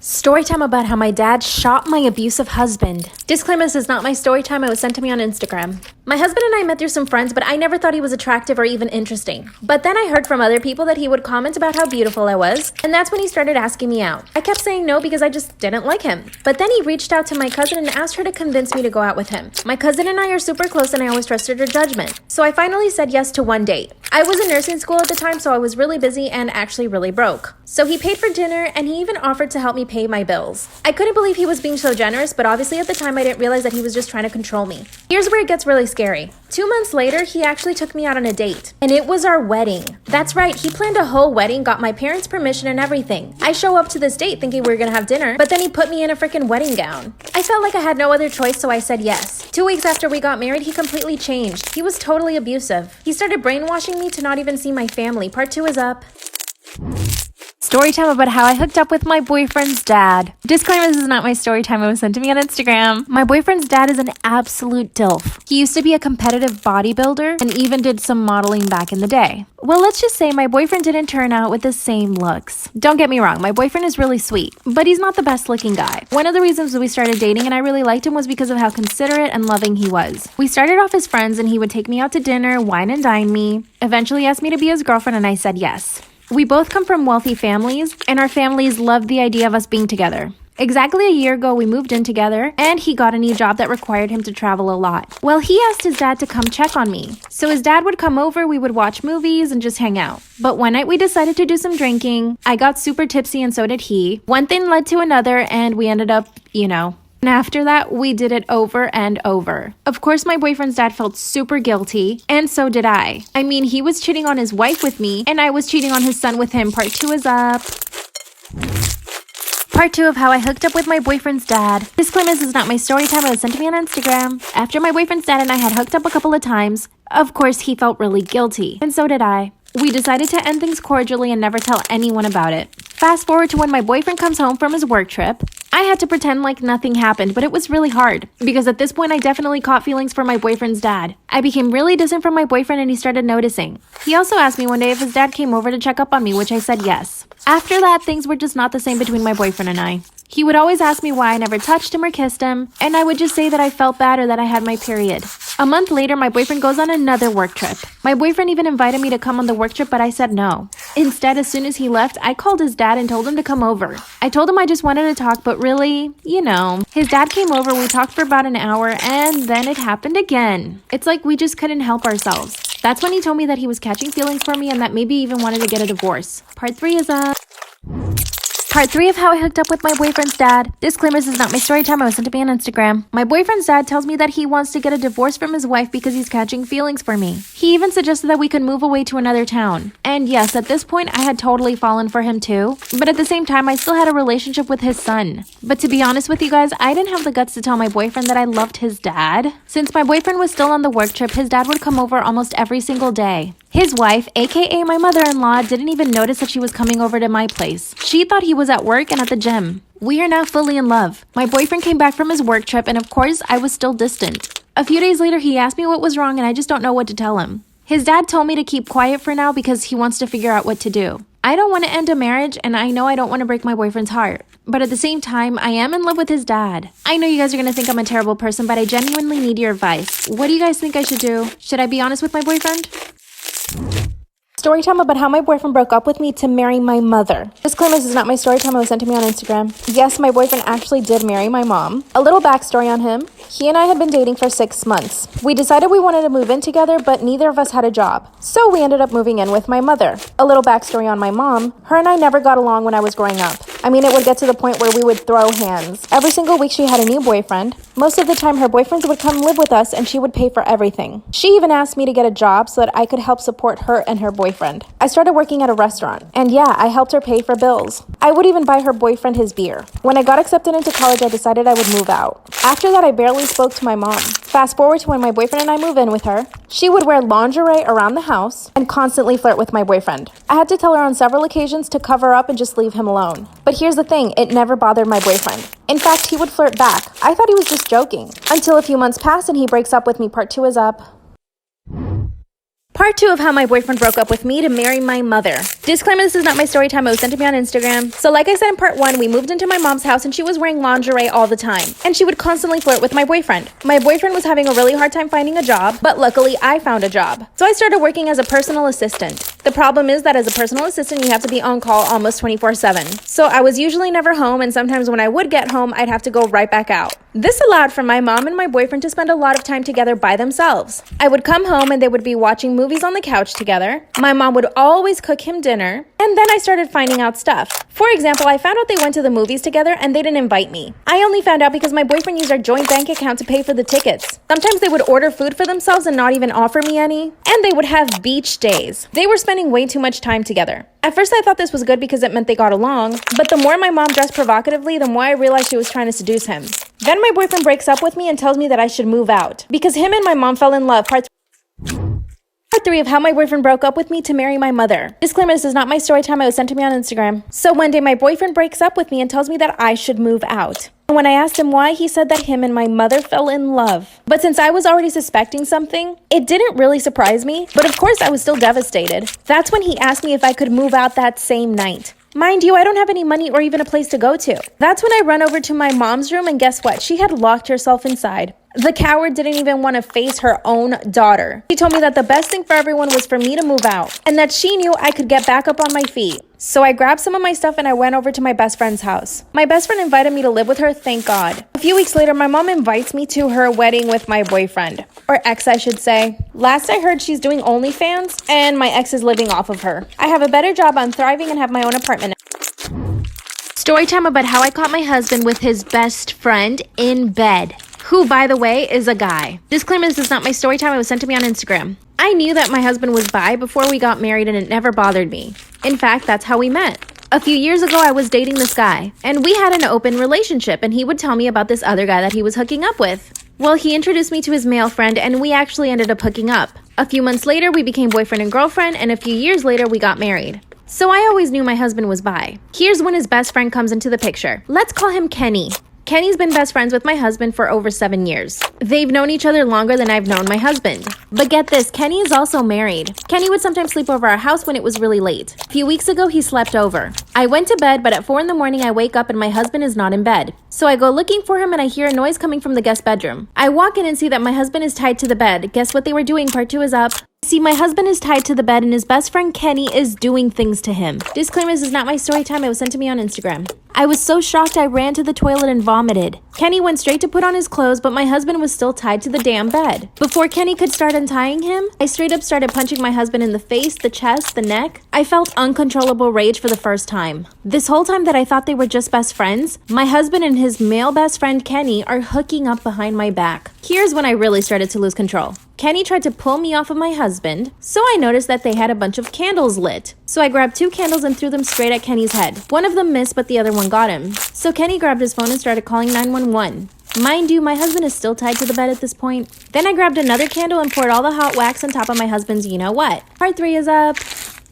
Story time about how my dad shot my abusive husband. Disclaimer, this is not my story time. It was sent to me on Instagram. My husband and I met through some friends, but I never thought he was attractive or even interesting. But then I heard from other people that he would comment about how beautiful I was, and that's when he started asking me out. I kept saying no because I just didn't like him. But then he reached out to my cousin and asked her to convince me to go out with him. My cousin and I are super close and I always trusted her judgment. So I finally said yes to one date. I was in nursing school at the time, so I was really busy and actually really broke. So he paid for dinner and he even offered to help me pay my bills. I couldn't believe he was being so generous, but obviously at the time I didn't realize that he was just trying to control me. Here's where it gets really scary. 2 months later, he actually took me out on a date. And it was our wedding. That's right, he planned a whole wedding, got my parents' permission and everything. I show up to this date thinking we were gonna have dinner, but then he put me in a freaking wedding gown. I felt like I had no other choice, so I said yes. 2 weeks after we got married, he completely changed. He was totally abusive. He started brainwashing me to not even see my family. Part 2 is up. Story time about how I hooked up with my boyfriend's dad. Disclaimer, this is not my story time. It was sent to me on Instagram. My boyfriend's dad is an absolute DILF. He used to be a competitive bodybuilder and even did some modeling back in the day. Well, let's just say my boyfriend didn't turn out with the same looks. Don't get me wrong, my boyfriend is really sweet, but he's not the best looking guy. One of the reasons we started dating and I really liked him was because of how considerate and loving he was. We started off as friends and he would take me out to dinner, wine and dine me, eventually asked me to be his girlfriend and I said yes. We both come from wealthy families, and our families loved the idea of us being together. Exactly a year ago, we moved in together, and he got a new job that required him to travel a lot. Well, he asked his dad to come check on me. So his dad would come over, we would watch movies, and just hang out. But one night we decided to do some drinking. I got super tipsy, and so did he. One thing led to another, and we ended up, And after that, we did it over and over. Of course, my boyfriend's dad felt super guilty, and so did I. I mean, he was cheating on his wife with me, and I was cheating on his son with him. Part 2 is up. Part 2 of how I hooked up with my boyfriend's dad. Disclaimer, this is not my story time. It was sent to me on Instagram. After my boyfriend's dad and I had hooked up a couple of times, of course, he felt really guilty, and so did I. We decided to end things cordially and never tell anyone about it. Fast forward to when my boyfriend comes home from his work trip. I had to pretend like nothing happened, but it was really hard because at this point I definitely caught feelings for my boyfriend's dad. I became really distant from my boyfriend and he started noticing. He also asked me one day if his dad came over to check up on me, which I said yes. After that, things were just not the same between my boyfriend and I. He would always ask me why I never touched him or kissed him, and I would just say that I felt bad or that I had my period. A month later, my boyfriend goes on another work trip. My boyfriend even invited me to come on the work trip, but I said no. Instead, as soon as he left, I called his dad and told him to come over. I told him I just wanted to talk, but really, his dad came over, we talked for about an hour, and then it happened again. It's like we just couldn't help ourselves. That's when he told me that he was catching feelings for me and that maybe even wanted to get a divorce. Part 3 is up. Part 3 of how I hooked up with my boyfriend's dad. Disclaimer, this is not my story time. I was sent to me on Instagram. My boyfriend's dad tells me that he wants to get a divorce from his wife because he's catching feelings for me. He even suggested that we could move away to another town. And yes, at this point, I had totally fallen for him too. But at the same time, I still had a relationship with his son. But to be honest with you guys, I didn't have the guts to tell my boyfriend that I loved his dad. Since my boyfriend was still on the work trip, his dad would come over almost every single day. His wife, aka my mother-in-law, didn't even notice that she was coming over to my place. She thought he was at work and at the gym. We are now fully in love. My boyfriend came back from his work trip and of course, I was still distant. A few days later, he asked me what was wrong and I just don't know what to tell him. His dad told me to keep quiet for now because he wants to figure out what to do. I don't want to end a marriage and I know I don't want to break my boyfriend's heart. But at the same time, I am in love with his dad. I know you guys are going to think I'm a terrible person, but I genuinely need your advice. What do you guys think I should do? Should I be honest with my boyfriend? Story time about how my boyfriend broke up with me to marry my mother. Disclaimer, this is not my story time. It was sent to me on Instagram. Yes, my boyfriend actually did marry my mom. A little backstory on him. He and I had been dating for 6 months. We decided we wanted to move in together, but neither of us had a job. So we ended up moving in with my mother. A little backstory on my mom. Her and I never got along when I was growing up. I mean, it would get to the point where we would throw hands. Every single week she had a new boyfriend. Most of the time her boyfriends would come live with us and she would pay for everything. She even asked me to get a job so that I could help support her and her boyfriend. I started working at a restaurant, and yeah, I helped her pay for bills. I would even buy her boyfriend his beer. When I got accepted into college, I decided I would move out. After that, I barely spoke to my mom. Fast forward to when my boyfriend and I move in with her. She would wear lingerie around the house and constantly flirt with my boyfriend. I had to tell her on several occasions to cover up and just leave him alone. But here's the thing, it never bothered my boyfriend. In fact, he would flirt back. I thought he was just joking. Until a few months passed and he breaks up with me. Part 2 is up. Part 2 of how my boyfriend broke up with me to marry my mother. Disclaimer, this is not my story time. It was sent to me on Instagram. So like I said in part 1, we moved into my mom's house and she was wearing lingerie all the time. And she would constantly flirt with my boyfriend. My boyfriend was having a really hard time finding a job, but luckily I found a job. So I started working as a personal assistant. The problem is that as a personal assistant, you have to be on call almost 24/7. So I was usually never home, and sometimes when I would get home, I'd have to go right back out. This allowed for my mom and my boyfriend to spend a lot of time together by themselves. I would come home and they would be watching movies on the couch together. My mom would always cook him dinner, and then I started finding out stuff. For example, I found out they went to the movies together and they didn't invite me. I only found out because my boyfriend used our joint bank account to pay for the tickets. Sometimes they would order food for themselves and not even offer me any. And they would have beach days. They were spending way too much time together. At first I thought this was good because it meant they got along, but the more my mom dressed provocatively, the more I realized she was trying to seduce him. Then my boyfriend breaks up with me and tells me that I should move out because him and my mom fell in love. Part 3 of how my boyfriend broke up with me to marry my mother. Disclaimer, this is not my story time. It was sent to me on Instagram. So one day my boyfriend breaks up with me and tells me that I should move out. And when I asked him why, he said that him and my mother fell in love. But since I was already suspecting something, it didn't really surprise me. But of course I was still devastated. That's when he asked me if I could move out that same night. Mind you, I don't have any money or even a place to go to. That's when I run over to my mom's room and guess what? She had locked herself inside. The coward didn't even want to face her own daughter. She told me that the best thing for everyone was for me to move out and that she knew I could get back up on my feet. So I grabbed some of my stuff and I went over to my best friend's house. My best friend invited me to live with her, thank God. A few weeks later, my mom invites me to her wedding with my boyfriend. Or ex, I should say. Last I heard, she's doing OnlyFans and my ex is living off of her. I have a better job, I'm thriving and have my own apartment. Story time about how I caught my husband with his best friend in bed. Who, by the way, is a guy. Disclaimer, this is not my story time. It was sent to me on Instagram. I knew that my husband was bi before we got married and it never bothered me. In fact, that's how we met. A few years ago, I was dating this guy and we had an open relationship and he would tell me about this other guy that he was hooking up with. Well, he introduced me to his male friend and we actually ended up hooking up. A few months later, we became boyfriend and girlfriend and a few years later, we got married. So I always knew my husband was bi. Here's when his best friend comes into the picture. Let's call him Kenny. Kenny's been best friends with my husband for over 7 years. They've known each other longer than I've known my husband. But get this, Kenny is also married. Kenny would sometimes sleep over our house when it was really late. A few weeks ago, he slept over. I went to bed, but at 4 in the morning, I wake up and my husband is not in bed. So I go looking for him and I hear a noise coming from the guest bedroom. I walk in and see that my husband is tied to the bed. Guess what they were doing? Part 2 is up. See, my husband is tied to the bed and his best friend Kenny is doing things to him. Disclaimer, this is not my story time. It was sent to me on Instagram. I was so shocked I ran to the toilet and vomited. Kenny went straight to put on his clothes, but my husband was still tied to the damn bed. Before Kenny could start untying him, I straight up started punching my husband in the face, the chest, the neck. I felt uncontrollable rage for the first time. This whole time that I thought they were just best friends, my husband and his male best friend Kenny are hooking up behind my back. Here's when I really started to lose control. Kenny tried to pull me off of my husband, so I noticed that they had a bunch of candles lit. So I grabbed 2 candles and threw them straight at Kenny's head. One of them missed, but the other one got him. So Kenny grabbed his phone and started calling 911. Mind you, my husband is still tied to the bed at this point. Then I grabbed another candle and poured all the hot wax on top of my husband's you-know-what. Part 3 is up.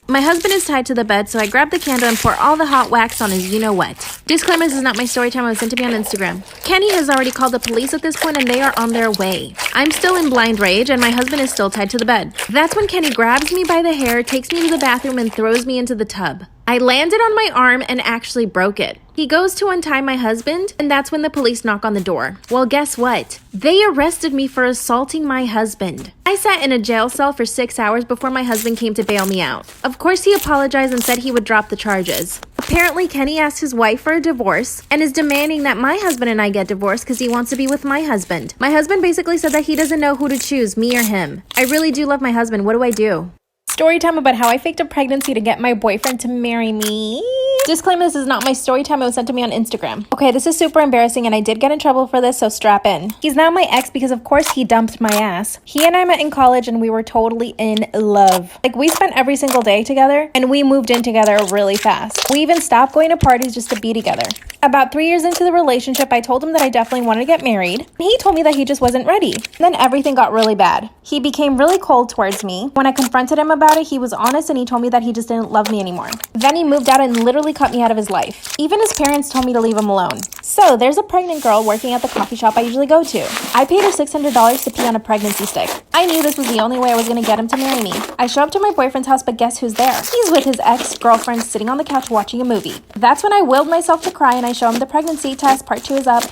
My husband is tied to the bed, so I grabbed the candle and poured all the hot wax on his you-know-what. Disclaimer, this is not my story time. It was sent to me on Instagram. Kenny has already called the police at this point and they are on their way. I'm still in blind rage and my husband is still tied to the bed. That's when Kenny grabs me by the hair, takes me to the bathroom and throws me into the tub. I landed on my arm and actually broke it. He goes to untie my husband, and that's when the police knock on the door. Well, guess what? They arrested me for assaulting my husband. I sat in a jail cell for 6 hours before my husband came to bail me out. Of course, he apologized and said he would drop the charges. Apparently, Kenny asked his wife for a divorce and is demanding that my husband and I get divorced because he wants to be with my husband. My husband basically said that he doesn't know who to choose, me or him. I really do love my husband. What do I do? Story time about how I faked a pregnancy to get my boyfriend to marry me. Disclaimer, this is not my story time. It was sent to me on Instagram. Okay, this is super embarrassing and I did get in trouble for this, so strap in. He's now my ex because of course he dumped my ass. He and I met in college and we were totally in love. Like, we spent every single day together and we moved in together really fast. We even stopped going to parties just to be together. About 3 years into the relationship, I told him that I definitely wanted to get married. He told me that he just wasn't ready. Then everything got really bad. He became really cold towards me. When I confronted him about it, he was honest and he told me that he just didn't love me anymore. Then he moved out and literally cut me out of his life. Even his parents told me to leave him alone. So, there's a pregnant girl working at the coffee shop I usually go to. I paid her $600 to pee on a pregnancy stick. I knew this was the only way I was gonna get him to marry me. I show up to my boyfriend's house, but guess who's there? He's with his ex-girlfriend sitting on the couch watching a movie. That's when I willed myself to cry and I show him the pregnancy test. Part 2 is up.